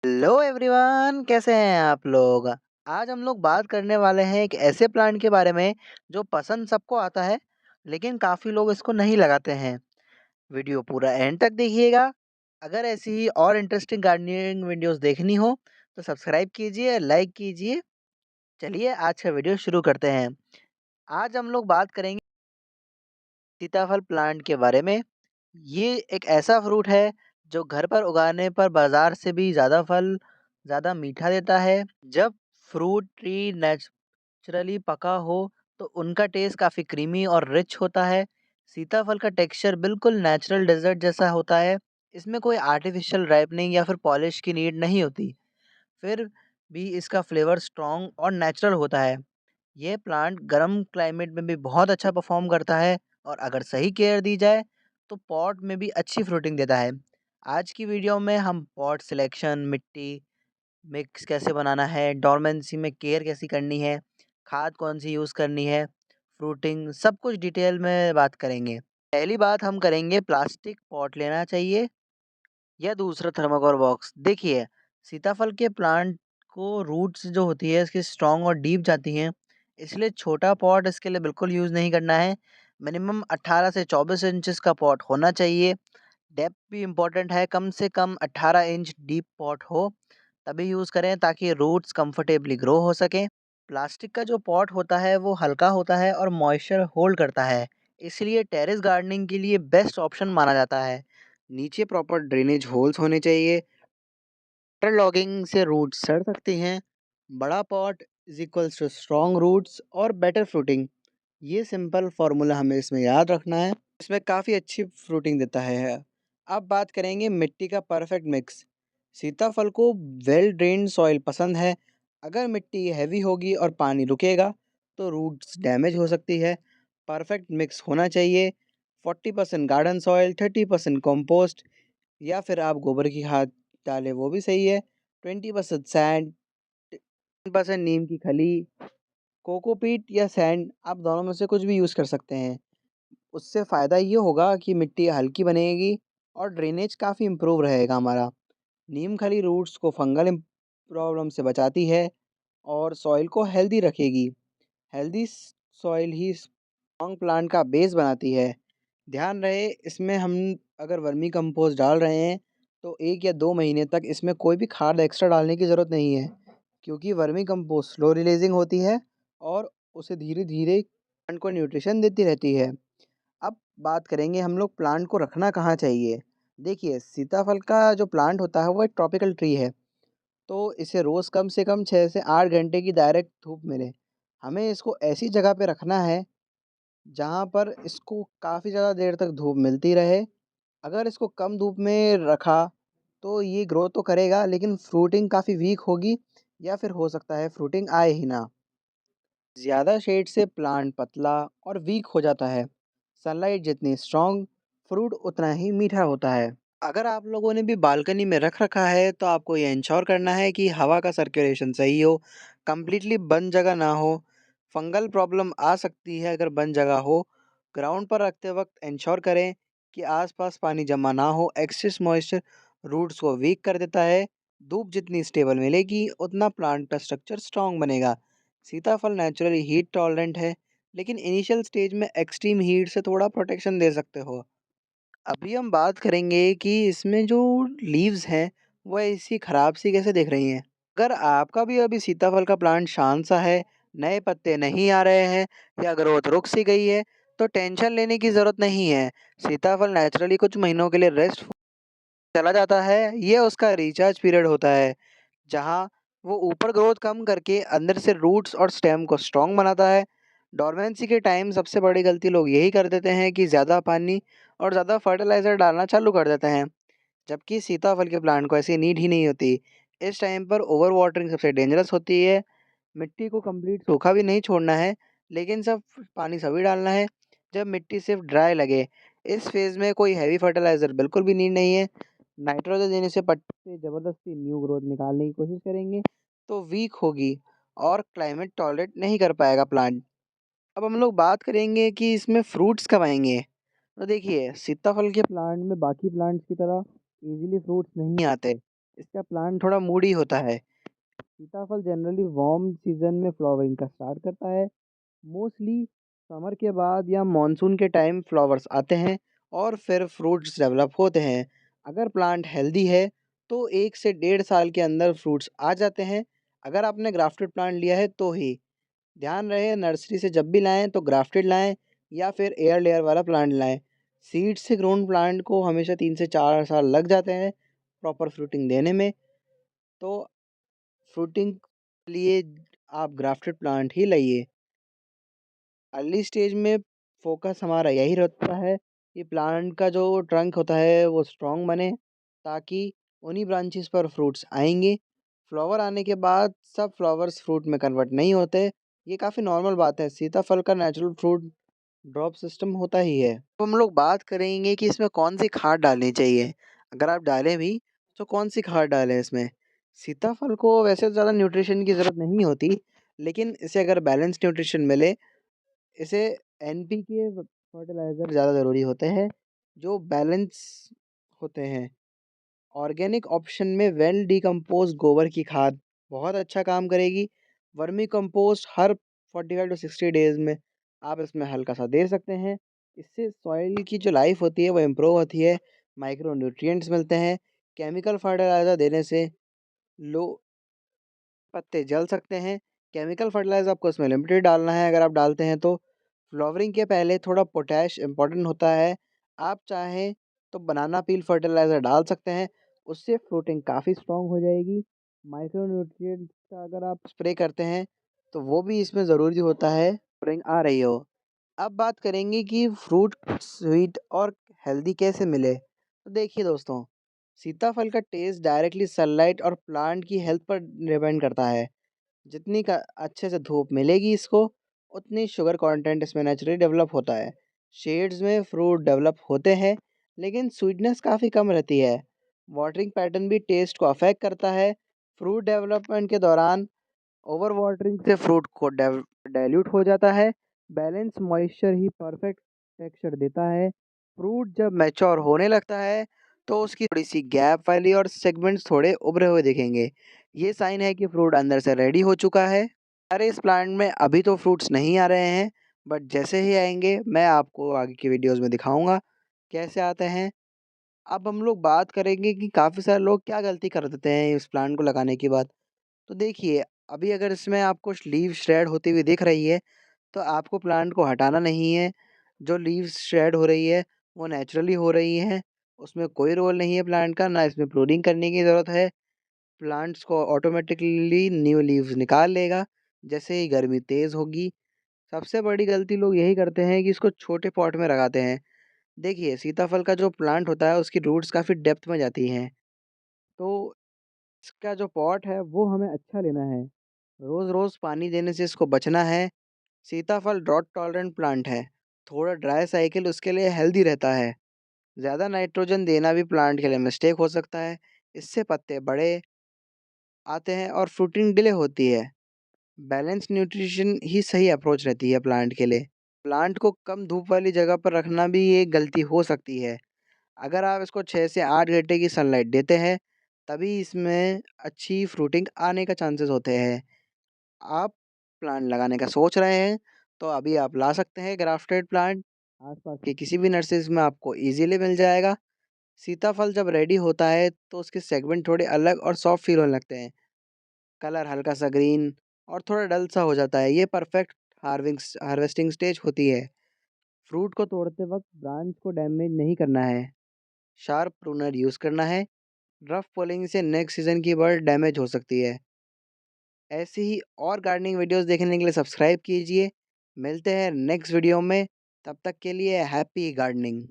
Hello everyone, कैसे हैं आप लोग? आज हम लोग बात करने वाले हैं एक ऐसे प्लांट के बारे में जो पसंद सबको आता है, लेकिन काफ़ी लोग इसको नहीं लगाते हैं। वीडियो पूरा एंड तक देखिएगा। अगर ऐसी ही और इंटरेस्टिंग गार्डनिंग वीडियोस देखनी हो तो सब्सक्राइब कीजिए, लाइक कीजिए। चलिए आज का वीडियो शुरू करते हैं। आज हम लोग बात करेंगे सीताफल प्लांट के बारे में। ये एक ऐसा फ्रूट है जो घर पर उगाने पर बाजार से भी ज़्यादा फल ज़्यादा मीठा देता है। जब फ्रूट ट्री नेचुरली पका हो तो उनका टेस्ट काफ़ी क्रीमी और रिच होता है। सीताफल का टेक्सचर बिल्कुल नेचुरल डेजर्ट जैसा होता है। इसमें कोई आर्टिफिशियल राइपनिंग या फिर पॉलिश की नीड नहीं होती। फिर भी इसका फ्लेवर स्ट्रॉन्ग और नेचुरल होता है। ये प्लांट गर्म क्लाइमेट में भी बहुत अच्छा परफॉर्म करता है और अगर सही केयर दी जाए तो पॉट में भी अच्छी फ्रूटिंग देता है। आज की वीडियो में हम पॉट सिलेक्शन, मिट्टी मिक्स कैसे बनाना है, डोरमेंसी में केयर कैसी करनी है, खाद कौन सी यूज़ करनी है, फ्रूटिंग, सब कुछ डिटेल में बात करेंगे। पहली बात हम करेंगे प्लास्टिक पॉट लेना चाहिए या दूसरा थर्माकोल बॉक्स। देखिए, सीताफल के प्लांट को रूट्स जो होती है इसकी स्ट्रॉन्ग और डीप जाती हैं, इसलिए छोटा पॉट इसके लिए बिल्कुल यूज़ नहीं करना है। मिनिमम 18 से 24 इंचेस का पॉट होना चाहिए। डेप्थ भी इम्पोर्टेंट है, कम से कम 18 इंच डीप पॉट हो तभी यूज़ करें ताकि रूट्स कंफर्टेबली ग्रो हो सकें। प्लास्टिक का जो पॉट होता है वो हल्का होता है और मॉइस्चर होल्ड करता है, इसलिए टेरेस गार्डनिंग के लिए बेस्ट ऑप्शन माना जाता है। नीचे प्रॉपर ड्रेनेज होल्स होने चाहिए। वाटर लॉगिंग से रूट्स सड़ सकती हैं। बड़ा pot is equals to strong roots और बेटर फ्रूटिंग। ये सिंपल फार्मूला हमें इसमें याद रखना है। इसमें काफ़ी अच्छी फ्रूटिंग देता है। अब बात करेंगे मिट्टी का परफेक्ट मिक्स। सीताफल को वेल ड्रेन्ड सॉइल पसंद है। अगर मिट्टी हैवी होगी और पानी रुकेगा तो रूट्स डैमेज हो सकती है। परफेक्ट मिक्स होना चाहिए। 40% गार्डन सॉइल, 30% कंपोस्ट या फिर आप गोबर की खाद डालें वो भी सही है। 20% सैंड, 10% नीम की खली, कोकोपीट या सैंड, आप दोनों में से कुछ भी यूज़ कर सकते हैं। उससे फ़ायदा ये होगा कि मिट्टी हल्की बनेगी और ड्रेनेज काफ़ी इम्प्रूव रहेगा हमारा। नीम खली रूट्स को फंगल प्रॉब्लम से बचाती है और सॉइल को हेल्दी रखेगी। हेल्दी सॉइल ही स्ट्रॉन्ग प्लांट का बेस बनाती है। ध्यान रहे, इसमें हम अगर वर्मी कंपोस्ट डाल रहे हैं तो 1 या 2 महीने तक इसमें कोई भी खाद एक्स्ट्रा डालने की ज़रूरत नहीं है, क्योंकि वर्मी कंपोस्ट स्लो रिलीजिंग होती है और उसे धीरे-धीरे प्लांट को न्यूट्रिशन देती रहती है। अब बात करेंगे हम लोग प्लांट को रखना कहाँ चाहिए। देखिए, सीताफल का जो प्लांट होता है वो एक ट्रॉपिकल ट्री है, तो इसे रोज़ कम से कम 6 से 8 घंटे की डायरेक्ट धूप मिले। हमें इसको ऐसी जगह पे रखना है जहाँ पर इसको काफ़ी ज़्यादा देर तक धूप मिलती रहे। अगर इसको कम धूप में रखा तो ये ग्रो तो करेगा लेकिन फ्रूटिंग काफ़ी वीक होगी या फिर हो सकता है फ्रूटिंग आए ही ना। ज़्यादा शेड से प्लांट पतला और वीक हो जाता है। सनलाइट जितनी स्ट्रॉन्ग, फ्रूट उतना ही मीठा होता है। अगर आप लोगों ने भी बालकनी में रख रखा है तो आपको ये इंश्योर करना है कि हवा का सर्कुलेशन सही हो, कंप्लीटली बंद जगह ना हो। फंगल प्रॉब्लम आ सकती है अगर बंद जगह हो। ग्राउंड पर रखते वक्त इंश्योर करें कि आसपास पानी जमा ना हो। एक्सेस मॉइस्चर रूट्स को वीक कर देता है। धूप जितनी स्टेबल मिलेगी उतना प्लांट का स्ट्रक्चर स्ट्रॉन्ग बनेगा। सीताफल नेचुरली हीट टॉलरेंट है, लेकिन इनिशियल स्टेज में एक्सट्रीम हीट से थोड़ा प्रोटेक्शन दे सकते हो। अभी हम बात करेंगे कि इसमें जो लीव्स हैं वो ऐसी खराब सी कैसे दिख रही हैं। अगर आपका भी अभी सीताफल का प्लांट शांत सा है, नए पत्ते नहीं आ रहे हैं या ग्रोथ रुक सी गई है तो टेंशन लेने की ज़रूरत नहीं है। सीताफल नेचुरली कुछ महीनों के लिए रेस्ट चला जाता है। ये उसका रिचार्ज पीरियड होता है, जहाँ वो ऊपर ग्रोथ कम करके अंदर से रूट्स और स्टेम को स्ट्रॉन्ग बनाता है। डोरमेंसी के टाइम सबसे बड़ी गलती लोग यही कर देते हैं कि ज़्यादा पानी और ज़्यादा फर्टिलाइज़र डालना चालू कर देते हैं, जबकि सीताफल के प्लांट को ऐसी नीड ही नहीं होती। इस टाइम पर ओवर वाटरिंग सबसे डेंजरस होती है। मिट्टी को कंप्लीट सूखा भी नहीं छोड़ना है, लेकिन सब पानी सभी डालना है जब मिट्टी सिर्फ ड्राई लगे। इस फेज़ में कोई हैवी फर्टिलाइज़र बिल्कुल भी नीड नहीं है। नाइट्रोजन देने से पत्ते ज़बरदस्ती न्यू ग्रोथ निकालने की कोशिश करेंगे तो वीक होगी और क्लाइमेट टॉलरेट नहीं कर पाएगा प्लांट। अब हम लोग बात करेंगे कि इसमें फ्रूट्स कब आएँगे। तो देखिए, सीताफल के प्लांट में बाकी प्लांट्स की तरह इजीली फ्रूट्स नहीं आते। इसका प्लांट थोड़ा मूडी होता है। सीताफल जनरली वार्म सीजन में फ्लावरिंग का स्टार्ट करता है। मोस्टली समर के बाद या मानसून के टाइम फ्लावर्स आते हैं और फिर फ्रूट्स डेवलप होते हैं। अगर प्लांट हेल्दी है तो 1 से 1.5 साल के अंदर फ्रूट्स आ जाते हैं। अगर आपने ग्राफ्टेड प्लांट लिया है तो ही ध्यान रहे, नर्सरी से जब भी लाएं तो ग्राफ्टेड लाएं या फिर एयर लेयर वाला प्लांट लाएं। सीड से ग्रोन प्लांट को हमेशा 3 से 4 साल लग जाते हैं प्रॉपर फ्रूटिंग देने में। तो फ्रूटिंग के लिए आप ग्राफ्टेड प्लांट ही लाइए। अर्ली स्टेज में फोकस हमारा यही रहता है कि प्लांट का जो ट्रंक होता है वो स्ट्रॉन्ग बने, ताकि उन्हीं ब्रांचेस पर फ्रूट्स आएंगे। फ्लावर आने के बाद सब फ्लावर्स फ्रूट में कन्वर्ट नहीं होते। ये काफ़ी नॉर्मल बात है, सीताफल का नेचुरल फ्रूट ड्रॉप सिस्टम होता ही है। तो हम लोग बात करेंगे कि इसमें कौन सी खाद डालनी चाहिए। अगर आप डालें भी तो कौन सी खाद डालें इसमें। सीताफल को वैसे तो ज़्यादा न्यूट्रिशन की ज़रूरत नहीं होती, लेकिन इसे अगर बैलेंस न्यूट्रिशन मिले, इसे एनपीके फर्टिलाइज़र ज़्यादा ज़रूरी होते हैं जो बैलेंस होते हैं। ऑर्गेनिक ऑप्शन में वेल डिकम्पोज गोबर की खाद बहुत अच्छा काम करेगी। Vermi compost her 45 to 60 days में आप इसमें हल्का सा दे सकते हैं। इससे सॉइल की जो लाइफ होती है वो इम्प्रूव होती है, माइक्रो न्यूट्रिएंट्स मिलते हैं। केमिकल फर्टिलाइज़र देने से लो पत्ते जल सकते हैं। केमिकल फर्टिलाइज़र आपको इसमें लिमिटेड डालना है अगर आप डालते हैं तो। फ्लावरिंग के पहले थोड़ा पोटैश इम्पोर्टेंट होता है। आप चाहें तो बनाना पील फर्टिलाइज़र डाल सकते हैं, उससे फ्रूटिंग काफ़ी स्ट्रॉन्ग हो जाएगी। माइक्रो न्यूट्रिएंट्स का अगर आप स्प्रे करते हैं तो वो भी इसमें ज़रूरी होता है, फ्रूटिंग आ रही हो। अब बात करेंगे कि फ्रूट स्वीट और हेल्दी कैसे मिले। तो देखिए दोस्तों, सीताफल का टेस्ट डायरेक्टली सनलाइट और प्लांट की हेल्थ पर डिपेंड करता है। जितनी का अच्छे से धूप मिलेगी इसको, उतनी शुगर कंटेंट इसमें नेचुरली डेवलप होता है। शेड्स में फ्रूट डेवलप होते हैं, लेकिन स्वीटनेस काफ़ी कम रहती है। वाटरिंग पैटर्न भी टेस्ट को अफेक्ट करता है। फ्रूट डेवलपमेंट के दौरान ओवर वाटरिंग से फ्रूट को डाइल्यूट हो जाता है। बैलेंस मॉइस्चर ही परफेक्ट टेक्सचर देता है। फ्रूट जब मैच्योर होने लगता है तो उसकी थोड़ी सी गैप वाली और सेगमेंट्स थोड़े उभरे हुए दिखेंगे। ये साइन है कि फ्रूट अंदर से रेडी हो चुका है। अरे इस प्लांट में अभी तो फ्रूट्स नहीं आ रहे हैं, बट जैसे ही आएंगे मैं आपको आगे की वीडियोस में दिखाऊंगा कैसे आते हैं। अब हम लोग बात करेंगे कि काफ़ी सारे लोग क्या गलती कर देते हैं इस प्लांट को लगाने के बाद। तो देखिए, अभी अगर इसमें आपको लीव श्रेड होती हुई दिख रही है तो आपको प्लांट को हटाना नहीं है। जो लीव्स शेड हो रही है वो नेचुरली हो रही है, उसमें कोई रोल नहीं है प्लांट का, ना इसमें प्रूनिंग करने की ज़रूरत है। प्लांट्स को ऑटोमेटिकली न्यू लीव्स निकाल लेगा जैसे ही गर्मी तेज़ होगी। सबसे बड़ी गलती लोग यही करते हैं कि इसको छोटे पॉट में लगाते हैं। देखिए, सीताफल का जो प्लांट होता है उसकी रूट्स काफ़ी डेप्थ में जाती हैं, तो इसका जो पॉट है वो हमें अच्छा लेना है। रोज़ रोज़ पानी देने से इसको बचना है। सीताफल ड्रॉट टॉलरेंट प्लांट है, थोड़ा ड्राई साइकिल उसके लिए हेल्दी रहता है। ज़्यादा नाइट्रोजन देना भी प्लांट के लिए मिस्टेक हो सकता है, इससे पत्ते बड़े आते हैं और फ्रूटिंग डिले होती है। बैलेंस न्यूट्रिशन ही सही अप्रोच रहती है प्लांट के लिए। प्लांट को कम धूप वाली जगह पर रखना भी एक गलती हो सकती है। अगर आप इसको 6 से 8 घंटे की सनलाइट देते हैं तभी इसमें अच्छी फ्रूटिंग आने का चांसेस होते हैं। आप प्लांट लगाने का सोच रहे हैं तो अभी आप ला सकते हैं ग्राफ्टेड प्लांट। आसपास के किसी भी नर्सरीज में आपको इजीली मिल जाएगा। सीताफल जब रेडी होता है तो उसके सेगमेंट थोड़े अलग और सॉफ्ट फील होने लगते हैं। कलर हल्का सा ग्रीन और थोड़ा डल सा हो जाता है। ये परफेक्ट हार्वेस्टिंग स्टेज होती है। फ्रूट को तोड़ते वक्त ब्रांच को डैमेज नहीं करना है, शार्प प्रूनर यूज़ करना है। रफ पुलिंग से नेक्स्ट सीजन की बर्ड डैमेज हो सकती है। ऐसी ही और गार्डनिंग वीडियोस देखने के लिए सब्सक्राइब कीजिए। मिलते हैं नेक्स्ट वीडियो में, तब तक के लिए हैप्पी गार्डनिंग।